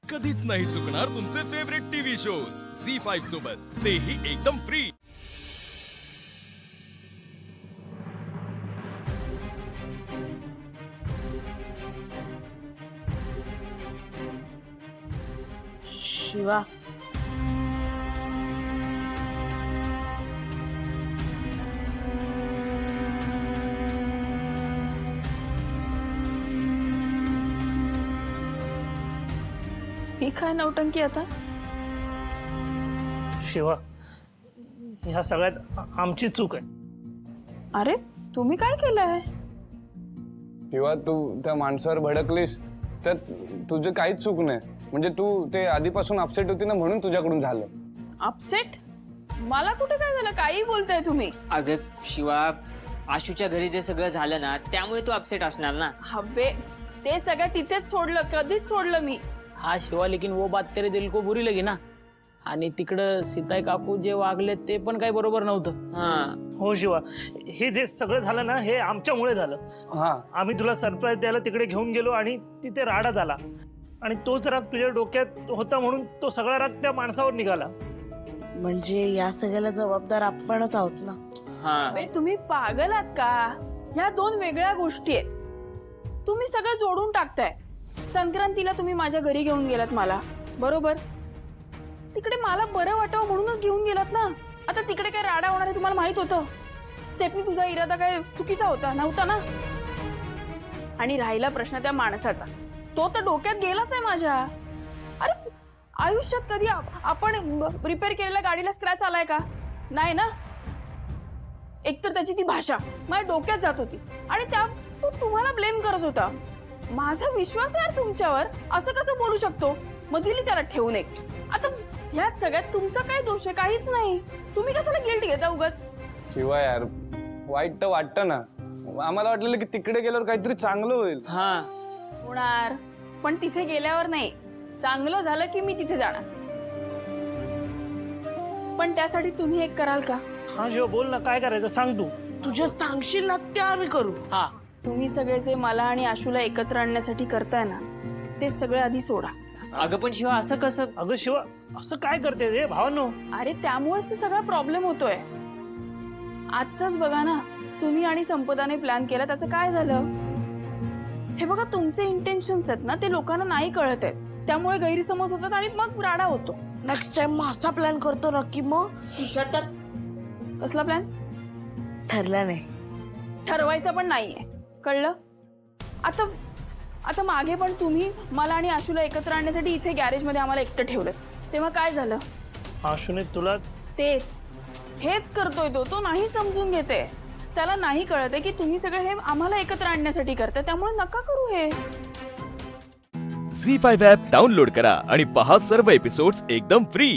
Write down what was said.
कधीच नाही चुकणार तुमचे फेवरेट टीव्ही शोज झी5 सोबत, तेही एकदम फ्री। शिवा, ही काय नौटंकी आता? शिवा, ह्या सगळ्यात आमची चूक आहे। अरे तुम्ही काय केलंय? किंवा तू त्या माणसावर भडकलीस तर तुझं काहीच चूक नाही, म्हणजे तू ते आधीपासून अपसेट होती ना, म्हणून तुझ्याकडून झालं। अपसेट? मला कुठे काय झालं? काही बोलताय तुम्ही? अगं शिवा, आशूच्या घरी जे सगळं झालं ना, त्यामुळे तू अपसेट असणार ना। हबे, ते सगळं तिथेच सोडलं, कधीच सोडलं मी। हाँ शिवा, लेकिन वो बात तेरे दिल को बुरी लगी ना। आणि तिकडं सीताई काकू जे वागले ते पण काही बरोबर नव्हतं। हाँ हो शिवा, हे जे सगळं झालं ना, हे आमच्यामुळे झालं। हा, आम्ही तुला सरप्राईज द्यायला तिकडे घेऊन गेलो आणि तिथे राडा झाला, आणि तोच राग तुझ्या डोक्यात होता म्हणून तो सगळा राग त्या माणसावर निघाला। म्हणजे या सगळ्याला जबाबदार आपणच आहोत ना। हाँ अबे, तुम्ही पागल आहात का? ह्या दोन वेगळ्या गोष्टी आहेत, तुम्ही सगळं जोडून टाकताय। संक्रांतीला तुम्ही माझ्या घरी घेऊन गेलात मला, बरोबर? तिकडे मला बरं वाटावं म्हणूनच घेऊन गेलात ना। आता तिकडे काय राडा होणार आहे तुम्हाला माहित होतं? स्टेफनी, तुझा इरादा काय चुकीचा होता नव्हता ना? आणि राहिला प्रश्न त्या माणसाचा, तो तर डोक्यात गेलाच आहे माझ्या। अरे आयुष्यात कधी आपण रिपेअर केलेल्या गाडीला स्क्रॅच आलाय का? नाही ना। एकतर त्याची ती भाषा माझ्या डोक्यात जात होती, आणि त्या तो तुम्हाला ब्लेम करत होता। माझा विश्वास आहे यार तुमच्यावर, असं कसं बोलू शकतो? मग दिली त्याला ठेवून एक। आता ह्यात सगळ्यात तुमचा काय दोष आहे? काहीच नाही। तुम्ही कशाला गिल्ट घेता उगाच? किंवा यार वाईट तर वाटतं ना, आम्हाला वाटलेलं की तिकडे गेल्यावर काहीतरी चांगलं होईल। हाँ होणार, पण तिथे गेल्यावर नाही। चांगलं झालं की मी तिथे जाणार, पण त्यासाठी तुम्ही एक कराल का? हा शिवा, बोल ना, काय करायचं सांग तू। तुझे सांगशील ना ते आम्ही करू। हाँ तुम्ही सगळे जे मला आणि आशूला एकत्र आणण्यासाठी करताय ना, ते सगळं आधी सोडा। अगं पण शिवा, असं कसं? अगं शिवा, असं काय करते रे भावानो? अरे त्यामुळेच ते सगळा प्रॉब्लेम होतोय। आजच बघा ना, तुम्ही आणि संपदाने प्लॅन केला, त्याचं काय झालं? हे बघा, तुमचे इंटेन्शन्स आहेत ना, ते लोकांना नाही कळत आहेत, त्यामुळे गैरसमज होतात आणि मग राडा होतो। नेक्स्ट टाइम असा प्लॅन करतो नक्की। मग तुझ्यात तर कसला प्लॅन? ठरला नाही। ठरवायचं पण नाहीये, कळलं? आता मागे पण तुम्ही मला आणि आशूला एकत्र आणण्यासाठी इथे गॅरेजमध्ये आम्हाला एकटं ठेवलं, तेव्हा काय झालं? आशूने तुला हेच करतोय तो नाही समजून घेते। त्याला नाही कळत आहे की तुम्ही सगळे हे आम्हाला एकत्र आणण्यासाठी करताय, त्यामुळे नका करू हे। झी5 ॲप डाउनलोड करा आणि पहा सर्व एपिसोड्स एकदम फ्री।